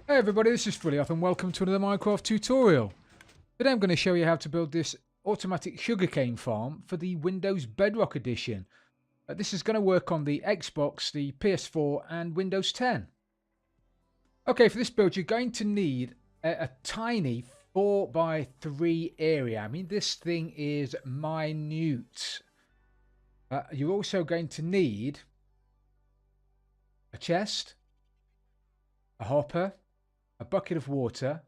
Hey everybody, this is Frilly and welcome to another Minecraft tutorial. Today I'm going to show you how to build this automatic sugarcane farm for the Windows Bedrock edition. This is going to work on the Xbox, the PS4 and Windows 10. Okay, for this build you're going to need a tiny 4x3 area. I mean, this thing is minute. You're also going to need a chest, a hopper, a bucket of water.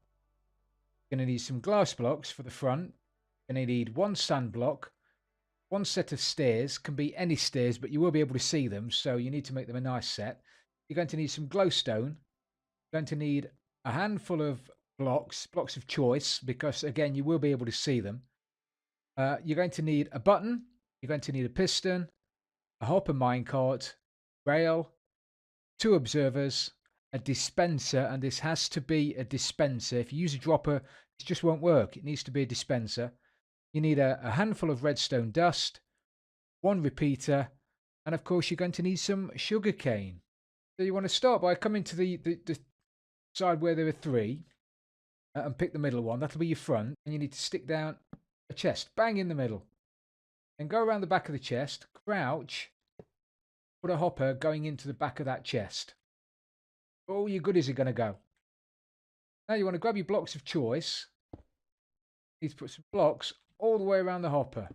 You're going to need some glass blocks for the front. You're going to need one sand block, one set of stairs. Can be any stairs, but you will be able to see them, so you need to make them a nice set. You're going to need some glowstone. You're going to need a handful of blocks of choice, because again you will be able to see them. You're going to need a button. You're going to need a piston, a hopper minecart, rail, two observers, a dispenser, and this has to be a dispenser. If you use a dropper, it just won't work. It needs to be a dispenser. You need a handful of redstone dust, one repeater, and of course you're going to need some sugar cane. So you want to start by coming to the side where there are three and pick the middle one. That'll be your front, and you need to stick down a chest, bang in the middle. Then go around the back of the chest, crouch, put a hopper going into the back of that chest. All your goodies are going to go. Now you want to grab your blocks of choice. You need to put some blocks all the way around the hopper.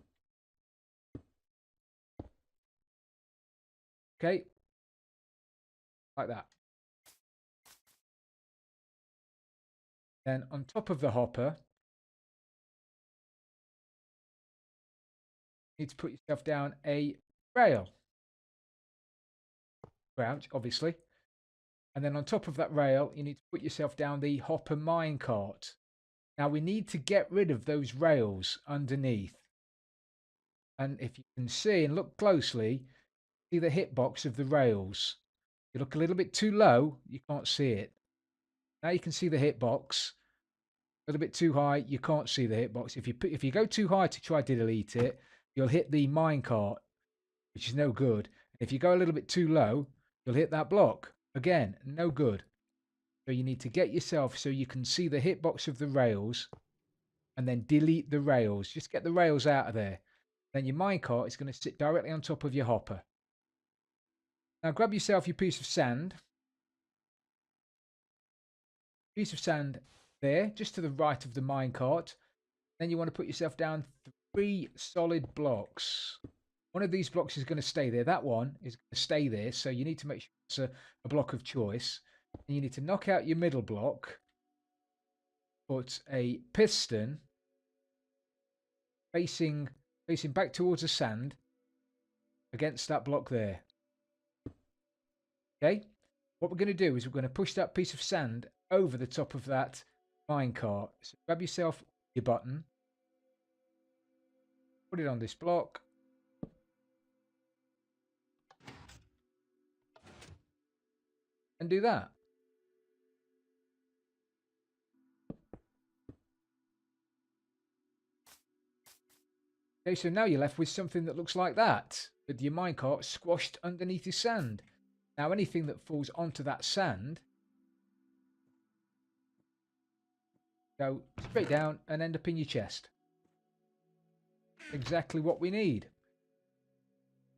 Okay, like that. Then on top of the hopper, you need to put yourself down a rail. Crouch, obviously. And then on top of that rail, you need to put yourself down the hopper minecart. Now we need to get rid of those rails underneath. And if you can see and look closely, see the hitbox of the rails. You look a little bit too low, you can't see it. Now you can see the hitbox. A little bit too high, you can't see the hitbox. If you go too high to try to delete it, you'll hit the minecart, which is no good. If you go a little bit too low, you'll hit that block. Again, no good. So you need to get yourself so you can see the hitbox of the rails and then delete the rails. Just get the rails out of there. Then your minecart is going to sit directly on top of your hopper. Now grab yourself your piece of sand. Piece of sand there, just to the right of the minecart. Then you want to put yourself down 3 solid blocks. One of these blocks is going to stay there. That one is going to stay there. So you need to make sure it's a block of choice. And you need to knock out your middle block. Put a piston facing back towards the sand against that block there. Okay. What we're going to do is we're going to push that piece of sand over the top of that minecart. So grab yourself your button. Put it on this block. And do that. Okay, so now you're left with something that looks like that, with your minecart squashed underneath the sand. Now anything that falls onto that sand, go straight down and end up in your chest. Exactly what we need.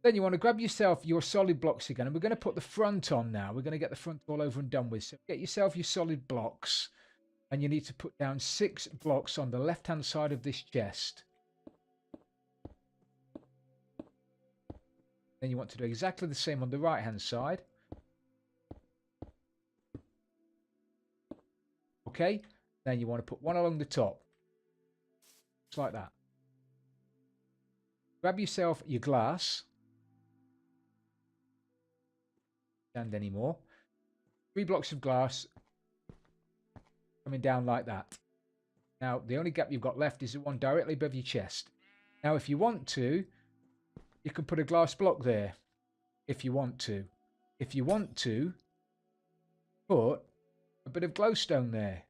Then you want to grab yourself your solid blocks again, and we're going to put the front on now. We're going to get the front all over and done with. So get yourself your solid blocks, and you need to put down 6 blocks on the left-hand side of this chest. Then you want to do exactly the same on the right-hand side. Okay, then you want to put one along the top. Just like that. Grab yourself your glass. Stand anymore. 3 blocks of glass coming down like that. Now, the only gap you've got left is the one directly above your chest. Now, if you want to, you can put a glass block there. If you want to. If you want to, put a bit of glowstone there.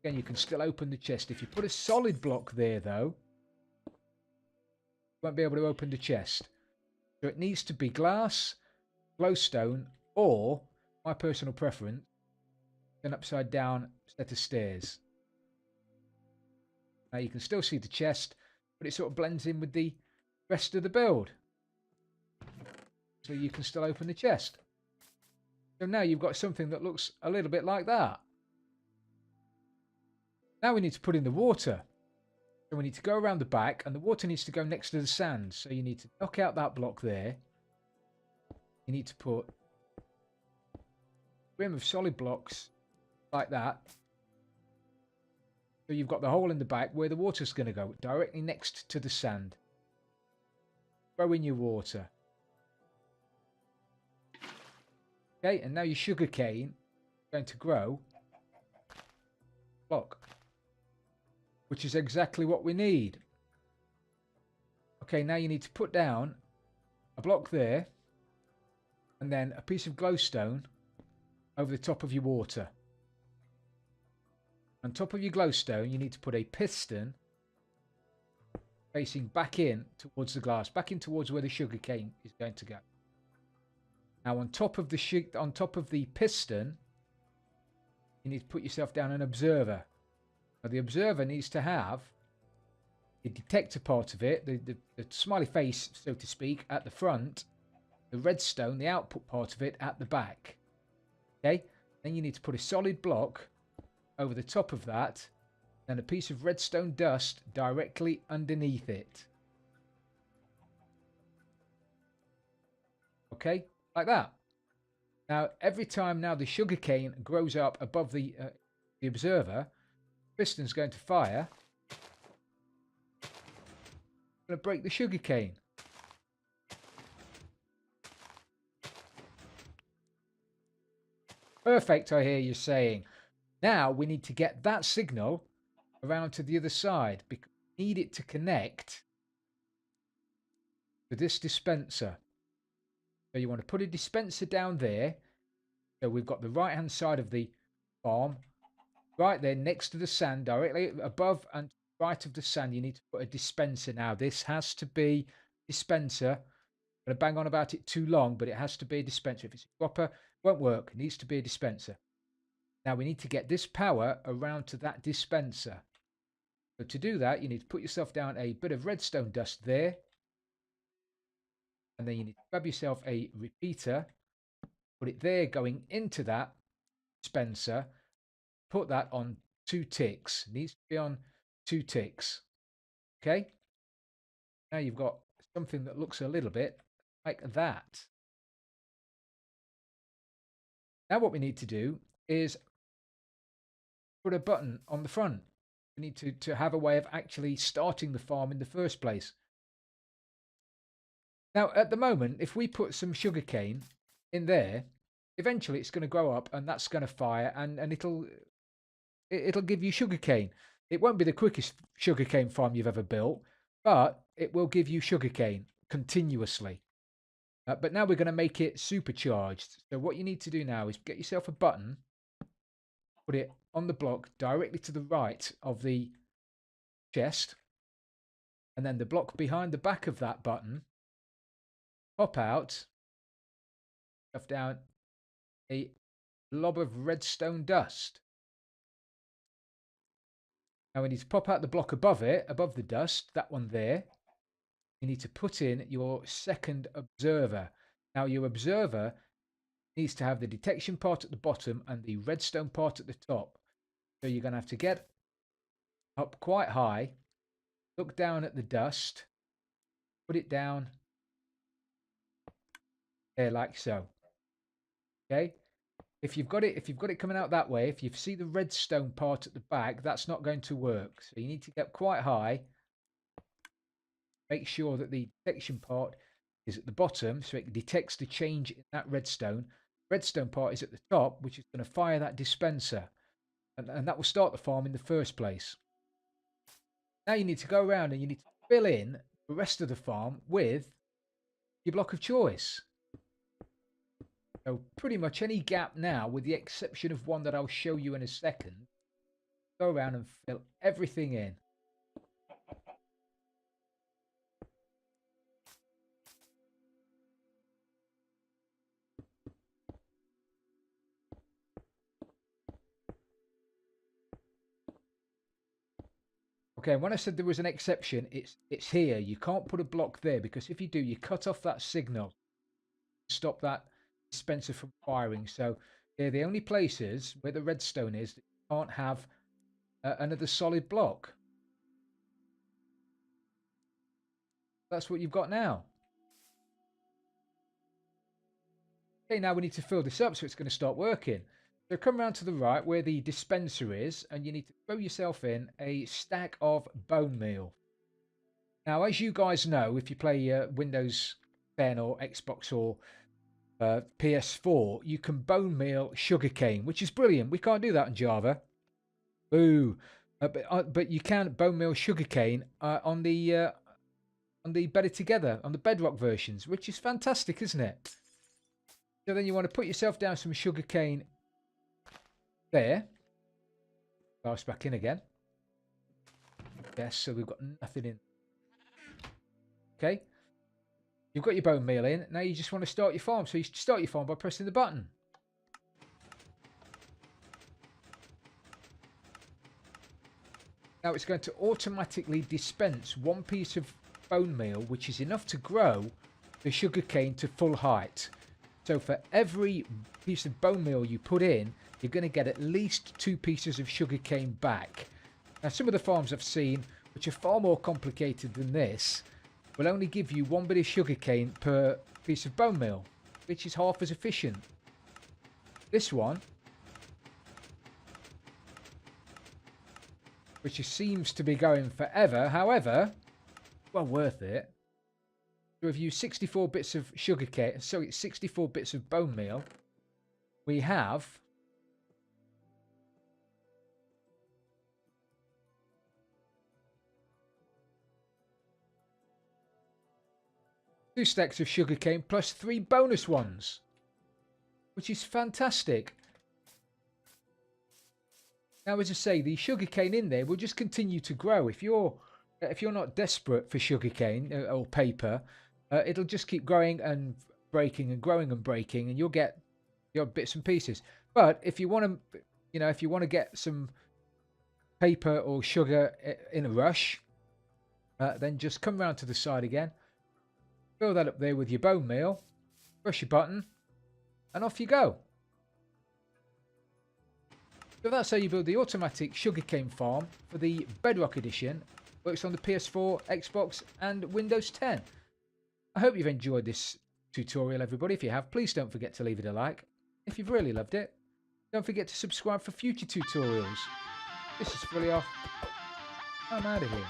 Again, you can still open the chest. If you put a solid block there, though, you won't be able to open the chest. So it needs to be glass, glowstone, or, my personal preference, an upside down set of stairs. Now you can still see the chest, but it sort of blends in with the rest of the build. So you can still open the chest. So now you've got something that looks a little bit like that. Now we need to put in the water. So we need to go around the back, and the water needs to go next to the sand. So you need to knock out that block there. You need to put a rim of solid blocks like that. So you've got the hole in the back where the water's going to go, directly next to the sand. Throw in your water. Okay, and now your sugar cane is going to grow block, which is exactly what we need. Okay, now you need to put down a block there, and then a piece of glowstone over the top of your water. On top of your glowstone, you need to put a piston facing back in towards the glass, back in towards where the sugar cane is going to go. Now, on top of the piston, you need to put yourself down an observer. Now, the observer needs to have the detector part of it, the smiley face, so to speak, at the front, the redstone, the output part of it, at the back. Okay? Then you need to put a solid block over the top of that, and a piece of redstone dust directly underneath it. Okay? Like that. Now, every time now the sugarcane grows up above the observer, the piston's going to fire. It's going to break the sugarcane. Perfect, I hear you saying. Now we need to get that signal around to the other side, because we need it to connect to this dispenser. So you want to put a dispenser down there. So we've got the right hand side of the farm right there next to the sand, directly above and right of the sand. You need to put a dispenser. Now this has to be dispenser. I'm going to bang on about it too long, but it has to be a dispenser. If it's a dropper, it won't work. It needs to be a dispenser. Now we need to get this power around to that dispenser. So to do that, you need to put yourself down a bit of redstone dust there. And then you need to grab yourself a repeater, put it there going into that dispenser, put that on 2 ticks. It needs to be on 2 ticks. Okay? Now you've got something that looks a little bit like that. Now what we need to do is put a button on the front. We need to have a way of actually starting the farm in the first place. Now, at the moment, if we put some sugarcane in there, eventually it's going to grow up and that's going to fire, and it'll give you sugarcane. It won't be the quickest sugarcane farm you've ever built, but it will give you sugarcane continuously. But now we're going to make it supercharged. So what you need to do now is get yourself a button, put it on the block directly to the right of the chest, and then the block behind the back of that button, pop out, stuff down a blob of redstone dust. Now we need to pop out the block above it, above the dust, that one there. You need to put in your second observer. Now your observer needs to have the detection part at the bottom and the redstone part at the top. So you're going to have to get up quite high, look down at the dust, put it down there like so. Okay? If you've got it coming out that way, if you see the redstone part at the back, that's not going to work. So you need to get quite high. Make sure that the detection part is at the bottom so it detects the change in that redstone. Redstone part is at the top, which is going to fire that dispenser. And that will start the farm in the first place. Now you need to go around and you need to fill in the rest of the farm with your block of choice. So pretty much any gap now, with the exception of one that I'll show you in a second, go around and fill everything in. Okay, and when I said there was an exception, it's here. You can't put a block there because if you do, you cut off that signal. Stop that dispenser from firing. So they're the only places where the redstone is that you can't have another solid block. That's what you've got now. Okay, now we need to fill this up so it's going to start working. So come around to the right where the dispenser is, and you need to throw yourself in a stack of bone meal. Now, as you guys know, if you play Windows 10 or Xbox or PS4, you can bone meal sugarcane, which is brilliant. We can't do that in Java. Boo. But you can bone meal sugarcane on the Better Together, on the Bedrock versions, which is fantastic, isn't it? So then you want to put yourself down some sugarcane there. Dice back in again. Yes, so we've got nothing in. Okay. You've got your bone meal in. Now you just want to start your farm. So you start your farm by pressing the button. Now it's going to automatically dispense one piece of bone meal, which is enough to grow the sugarcane to full height. So for every piece of bone meal you put in, you're going to get at least 2 pieces of sugarcane back. Now some of the farms I've seen, which are far more complicated than this, will only give you 1 bit of sugarcane per piece of bone meal, which is half as efficient. This one, which seems to be going forever, however, well worth it. So we've used 64 bits of sugarcane, sorry, 64 bits of bone meal. We have 2 stacks of sugarcane plus 3 bonus ones, which is fantastic. Now, as I say, the sugarcane in there will just continue to grow. If you're not desperate for sugarcane or paper, it'll just keep growing and breaking and growing and breaking, and you'll get your bits and pieces. But if you want to, if you want to get some paper or sugar in a rush, then just come round to the side again, fill that up there with your bone meal, press your button, and off you go. So that's how you build the automatic sugarcane farm for the Bedrock edition. Works on the PS4, Xbox, and Windows 10. I hope you've enjoyed this tutorial, everybody. If you have, please don't forget to leave it a like. If you've really loved it, don't forget to subscribe for future tutorials. This is Fully Off. I'm out of here.